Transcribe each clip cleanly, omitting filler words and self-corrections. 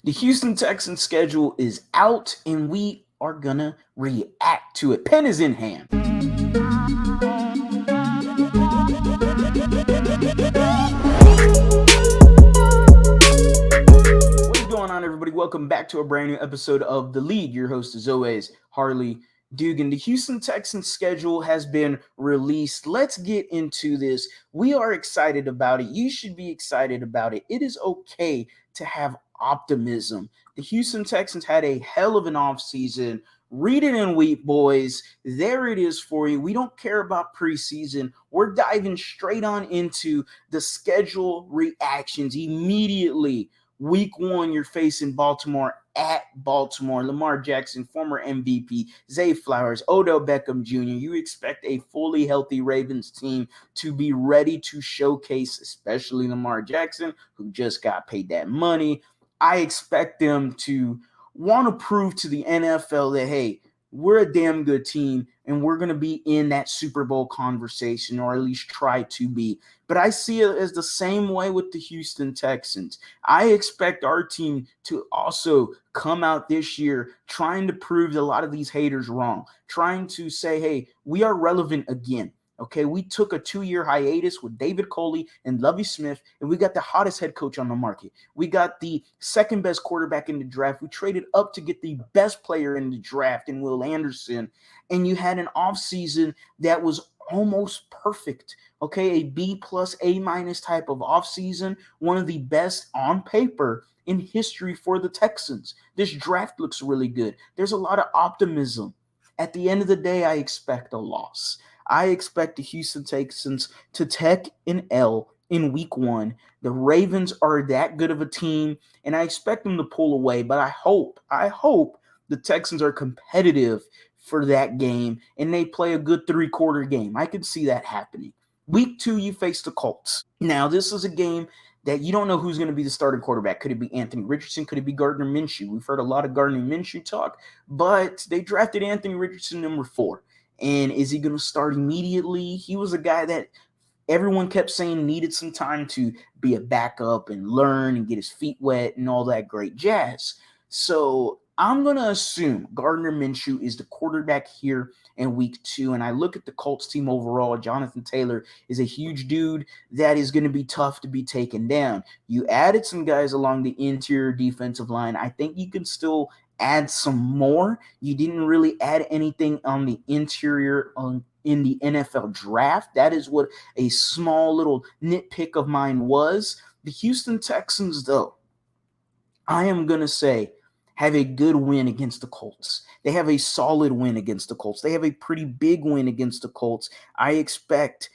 The Houston Texans schedule is out, and we are gonna react to it. Pen is in hand. What is going on, everybody? Welcome back to a brand new episode of The Lead. Your host, as always, Harley Dugan. The Houston Texans schedule has been released. Let's get into this. We are excited about it. You should be excited about it. It is okay to have optimism. The Houston Texans had a hell of an offseason. Read it in week, boys. There it is for you. We don't care about preseason. We're diving straight on into the schedule reactions immediately. Week 1, you're facing Baltimore at Baltimore. Lamar Jackson, former MVP, Zay Flowers, Odell Beckham Jr. You expect a fully healthy Ravens team to be ready to showcase, especially Lamar Jackson, who just got paid that money. I expect them to want to prove to the NFL that, hey, we're a damn good team and we're going to be in that Super Bowl conversation, or at least try to be. But I see it as the same way with the Houston Texans. I expect our team to also come out this year trying to prove a lot of these haters wrong, trying to say, hey, we are relevant again. Okay, we took a 2-year hiatus with David Coley and Lovie Smith, and we got the hottest head coach on the market. We got the second best quarterback in the draft. We traded up to get the best player in the draft in Will Anderson, and you had an offseason that was almost perfect. Okay, a B plus, A minus type of offseason, one of the best on paper in history for the Texans. This draft looks really good. There's a lot of optimism. At the end of the day, I expect a loss. I expect the Houston Texans to take an L in week 1. The Ravens are that good of a team, and I expect them to pull away, but I hope the Texans are competitive for that game and they play a good 3-quarter game. I could see that happening. Week 2, you face the Colts. Now, this is a game that you don't know who's going to be the starting quarterback. Could it be Anthony Richardson? Could it be Gardner Minshew? We've heard a lot of Gardner Minshew talk, but they drafted Anthony Richardson number 4. And is he going to start immediately? He was a guy that everyone kept saying needed some time to be a backup and learn and get his feet wet and all that great jazz. So I'm going to assume Gardner Minshew is the quarterback here in week 2. And I look at the Colts team overall. Jonathan Taylor is a huge dude that is going to be tough to be taken down. You added some guys along the interior defensive line. I think you can still add some more. You didn't really add anything on the interior in the NFL draft. That is what a small little nitpick of mine was. The Houston Texans, though, I am going to say, have a good win against the Colts. They have a solid win against the Colts. They have a pretty big win against the Colts. I expect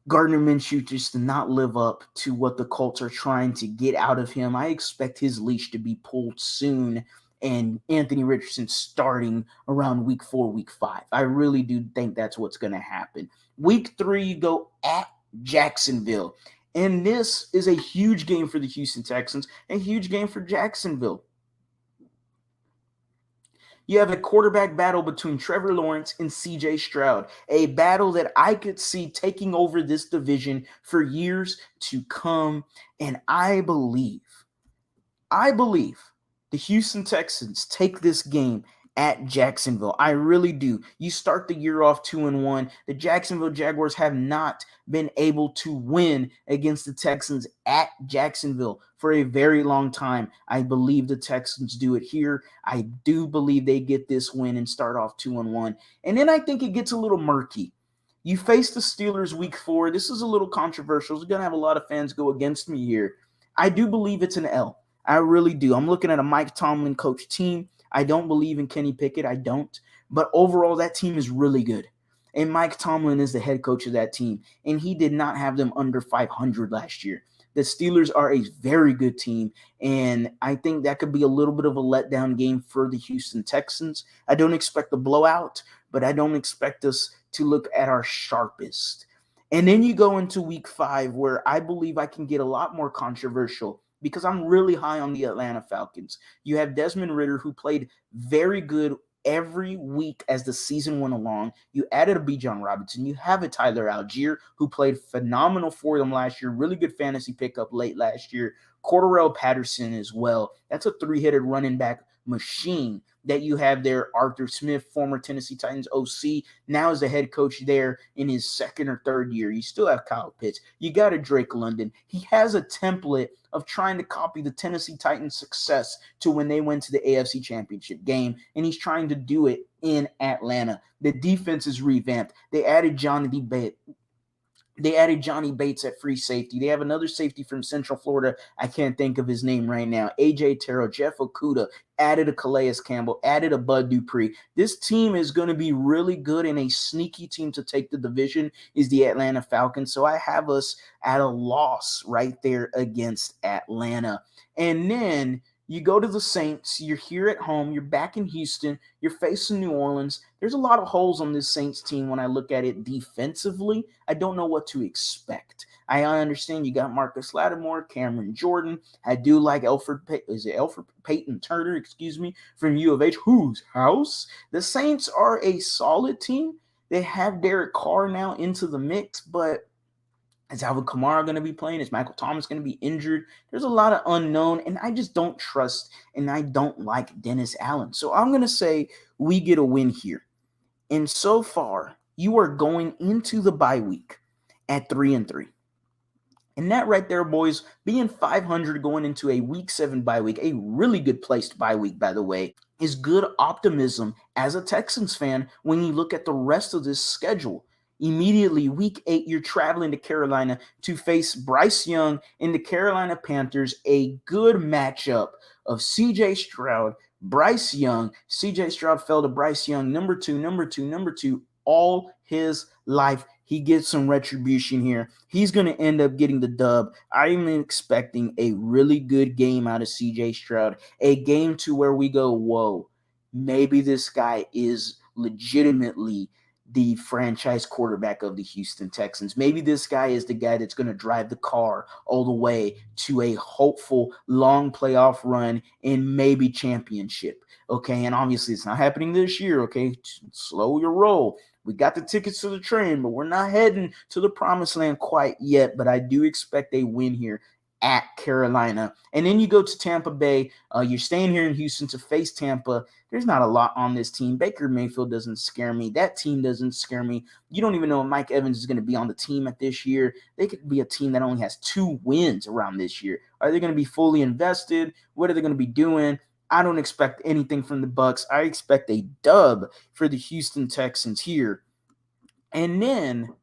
Gardner Minshew just to not live up to what the Colts are trying to get out of him. I expect his leash to be pulled soon, and Anthony Richardson starting around week 4, week 5. I really do think that's what's going to happen. Week 3, you go at Jacksonville. And this is a huge game for the Houston Texans, a huge game for Jacksonville. You have a quarterback battle between Trevor Lawrence and CJ Stroud, a battle that I could see taking over this division for years to come. And I believe the Houston Texans take this game at Jacksonville. I really do. You start the year off 2-1. The Jacksonville Jaguars have not been able to win against the Texans at Jacksonville for a very long time. I believe the Texans do it here. I do believe they get this win and start off 2-1. And then I think it gets a little murky. You face the Steelers week 4. This is a little controversial. It's going to have a lot of fans go against me here. I do believe it's an L. I really do. I'm looking at a Mike Tomlin coach team. I don't believe in Kenny Pickett. I don't. But overall, that team is really good. And Mike Tomlin is the head coach of that team. And he did not have them under 500 last year. The Steelers are a very good team. And I think that could be a little bit of a letdown game for the Houston Texans. I don't expect a blowout, but I don't expect us to look at our sharpest. And then you go into week 5, where I believe I can get a lot more controversial, because I'm really high on the Atlanta Falcons. You have Desmond Ridder, who played very good every week as the season went along. You added a Bijan Robinson. You have a Tyler Algier, who played phenomenal for them last year. Really good fantasy pickup late last year. Cordarrelle Patterson as well. That's a three-headed running back machine that you have there. Arthur Smith, former Tennessee Titans OC, now is the head coach there in his second or third year. You still have Kyle Pitts. You got a Drake London. He has a template of trying to copy the Tennessee Titans' success to when they went to the AFC Championship game, and he's trying to do it in Atlanta. The defense is revamped. They added Johnny Bates at free safety. They have another safety from Central Florida. I can't think of his name right now. A.J. Terrell, Jeff Okudah, added a Calais Campbell, added a Bud Dupree. This team is going to be really good, and a sneaky team to take the division is the Atlanta Falcons. So I have us at a loss right there against Atlanta. And then you go to the Saints, you're here at home, you're back in Houston, you're facing New Orleans. There's a lot of holes on this Saints team when I look at it defensively. I don't know what to expect. I understand you got Marcus Lattimore, Cameron Jordan. I do like Alfred Payton Turner, from U of H, whose house? The Saints are a solid team. They have Derek Carr now into the mix, but is Alvin Kamara going to be playing? Is Michael Thomas going to be injured? There's a lot of unknown, and I just don't trust and I don't like Dennis Allen. So I'm going to say we get a win here. And so far, you are going into the bye week at 3-3. And that right there, boys, being 500 going into a week 7 bye week, a really good placed bye week, by the way, is good optimism as a Texans fan when you look at the rest of this schedule. Immediately, week 8, you're traveling to Carolina to face Bryce Young and the Carolina Panthers, a good matchup of CJ Stroud, Bryce Young. CJ Stroud fell to Bryce Young, number two, all his life. He gets some retribution here. He's going to end up getting the dub. I'm expecting a really good game out of CJ Stroud, a game to where we go, whoa, maybe this guy is legitimately the franchise quarterback of the Houston Texans. Maybe this guy is the guy that's going to drive the car all the way to a hopeful long playoff run and maybe championship. Okay, and obviously it's not happening this year, okay? Slow your roll. We got the tickets to the train, but we're not heading to the promised land quite yet, but I do expect a win here at Carolina. And then you go to Tampa Bay. You're staying here in Houston to face Tampa. There's not a lot on this team. Baker Mayfield doesn't scare me. That team doesn't scare me. You don't even know if Mike Evans is going to be on the team at this year. They could be a team that only has 2 wins around this year. Are they going to be fully invested? What are they going to be doing? I don't expect anything from the Bucs. I expect a dub for the Houston Texans here. And then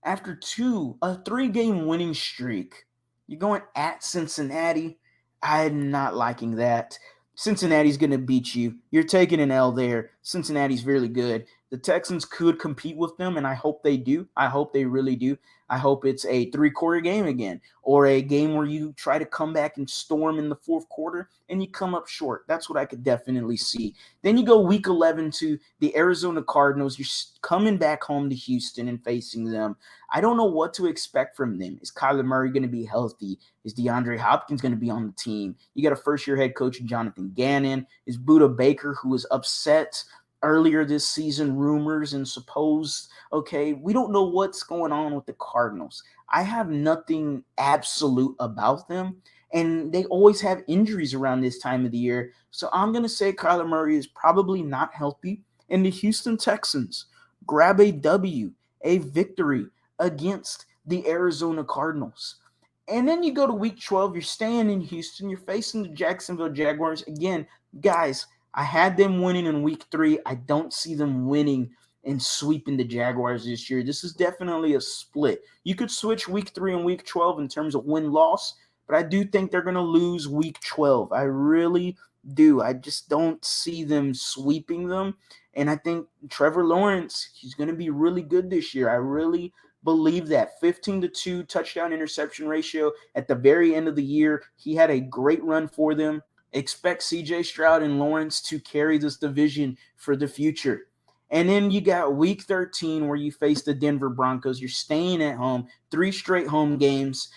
after a 3-game winning streak, you're going at Cincinnati. I'm not liking that. Cincinnati's going to beat you. You're taking an L there. Cincinnati's really good. The Texans could compete with them, and I hope they do. I hope they really do. I hope it's a 3-quarter game again, or a game where you try to come back and storm in the 4th quarter and you come up short. That's what I could definitely see. Then you go week 11 to the Arizona Cardinals. You're coming back home to Houston and facing them. I don't know what to expect from them. Is Kyler Murray going to be healthy? Is DeAndre Hopkins going to be on the team? You got a first-year head coach, Jonathan Gannon. Is Buda Baker, who was upset earlier this season, rumors and supposed, okay, we don't know what's going on with the Cardinals. I have nothing absolute about them, and they always have injuries around this time of the year. So I'm going to say Kyler Murray is probably not healthy, and the Houston Texans grab a W, a victory against the Arizona Cardinals. And then you go to week 12, you're staying in Houston, you're facing the Jacksonville Jaguars. Again, guys, I had them winning in week 3. I don't see them winning and sweeping the Jaguars this year. This is definitely a split. You could switch week 3 and week 12 in terms of win-loss, but I do think they're going to lose week 12. I really do. I just don't see them sweeping them. And I think Trevor Lawrence, he's going to be really good this year. I really believe that. 15-2 touchdown interception ratio at the very end of the year. He had a great run for them. Expect CJ Stroud and Lawrence to carry this division for the future. And then you got week 13 where you face the Denver Broncos. You're staying at home, 3 straight home games.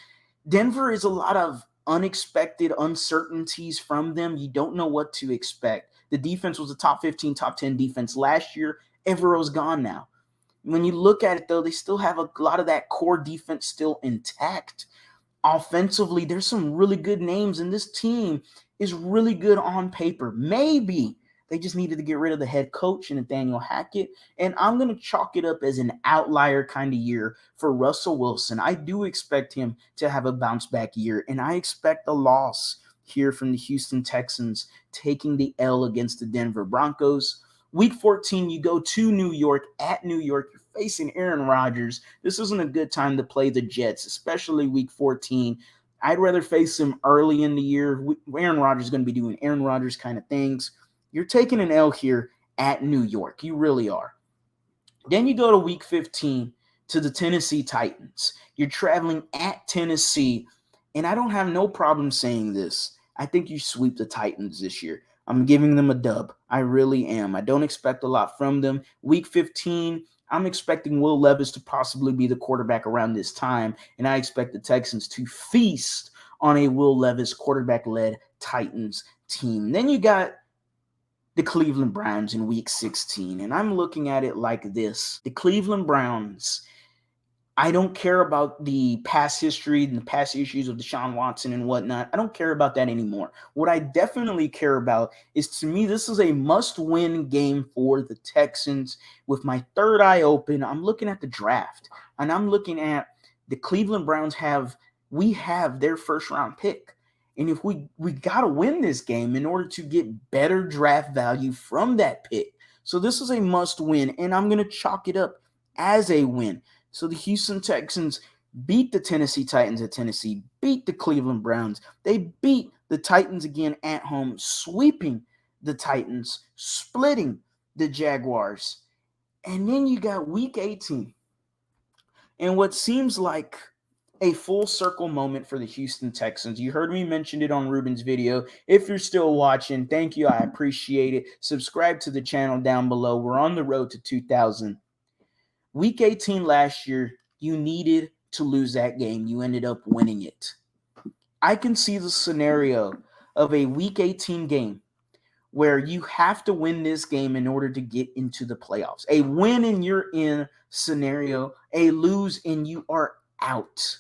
Denver is a lot of unexpected uncertainties from them. You don't know what to expect. The defense was a top 15, top 10 defense last year. Evero's gone now. When you look at it, though, they still have a lot of that core defense still intact. Offensively, there's some really good names, and this team is really good on paper. Maybe they just needed to get rid of the head coach and Nathaniel Hackett, and I'm going to chalk it up as an outlier kind of year for Russell Wilson. I do expect him to have a bounce back year, and I expect a loss here from the Houston Texans taking the L against the Denver Broncos. Week 14, you go to New York, at New York. You're facing Aaron Rodgers. This isn't a good time to play the Jets, especially week 14. I'd rather face him early in the year. Aaron Rodgers is going to be doing Aaron Rodgers kind of things. You're taking an L here at New York. You really are. Then you go to week 15 to the Tennessee Titans. You're traveling at Tennessee, and I don't have no problem saying this. I think you sweep the Titans this year. I'm giving them a dub. I really am. I don't expect a lot from them. Week 15, I'm expecting Will Levis to possibly be the quarterback around this time, and I expect the Texans to feast on a Will Levis quarterback-led Titans team. Then you got the Cleveland Browns in week 16, and I'm looking at it like this. The Cleveland Browns, I don't care about the past history and the past issues of Deshaun Watson and whatnot. I don't care about that anymore. What I definitely care about is, to me, this is a must-win game for the Texans. With my third eye open, I'm looking at the draft, and I'm looking at the Cleveland Browns have their first-round pick. And if we got to win this game in order to get better draft value from that pick. So this is a must win, and I'm going to chalk it up as a win. So the Houston Texans beat the Tennessee Titans at Tennessee, beat the Cleveland Browns. They beat the Titans again at home, sweeping the Titans, splitting the Jaguars. And then you got week 18. And what seems like a full circle moment for the Houston Texans. You heard me mention it on Ruben's video. If you're still watching, thank you. I appreciate it. Subscribe to the channel down below. We're on the road to 2,000. Week 18 last year, you needed to lose that game. You ended up winning it. I can see the scenario of a week 18 game where you have to win this game in order to get into the playoffs. A win and you're in scenario, a lose and you are out.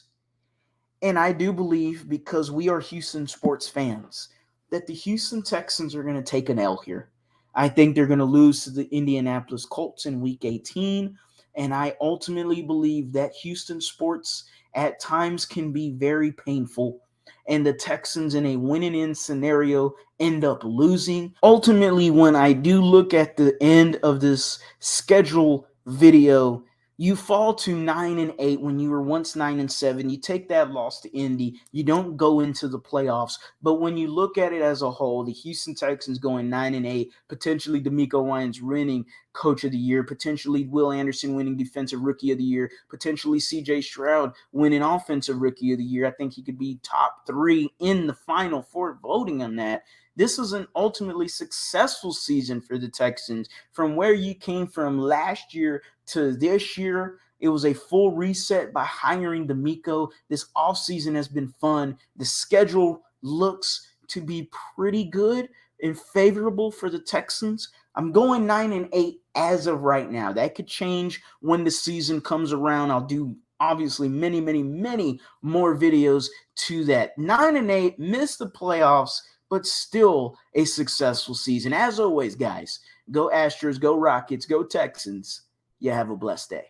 And I do believe, because we are Houston sports fans, that the Houston Texans are going to take an L here. I think they're going to lose to the Indianapolis Colts in week 18. And I ultimately believe that Houston sports at times can be very painful. And the Texans, in a winning-in scenario, end up losing. Ultimately, when I do look at the end of this schedule video, you fall to 9-8 when you were once 9-7. You take that loss to Indy. You don't go into the playoffs. But when you look at it as a whole, the Houston Texans going 9-8, potentially DeMeco Ryans winning Coach of the Year, potentially Will Anderson winning Defensive Rookie of the Year, potentially C.J. Stroud winning Offensive Rookie of the Year. I think he could be top 3 in the Final Four voting on that. This is an ultimately successful season for the Texans. From where you came from last year to this year, it was a full reset by hiring DeMeco. This offseason has been fun. The schedule looks to be pretty good and favorable for the Texans. I'm going 9-8 as of right now. That could change when the season comes around. I'll do obviously many, many, many more videos to that. 9-8, missed the playoffs, but still a successful season. As always, guys, go Astros, go Rockets, go Texans. You have a blessed day.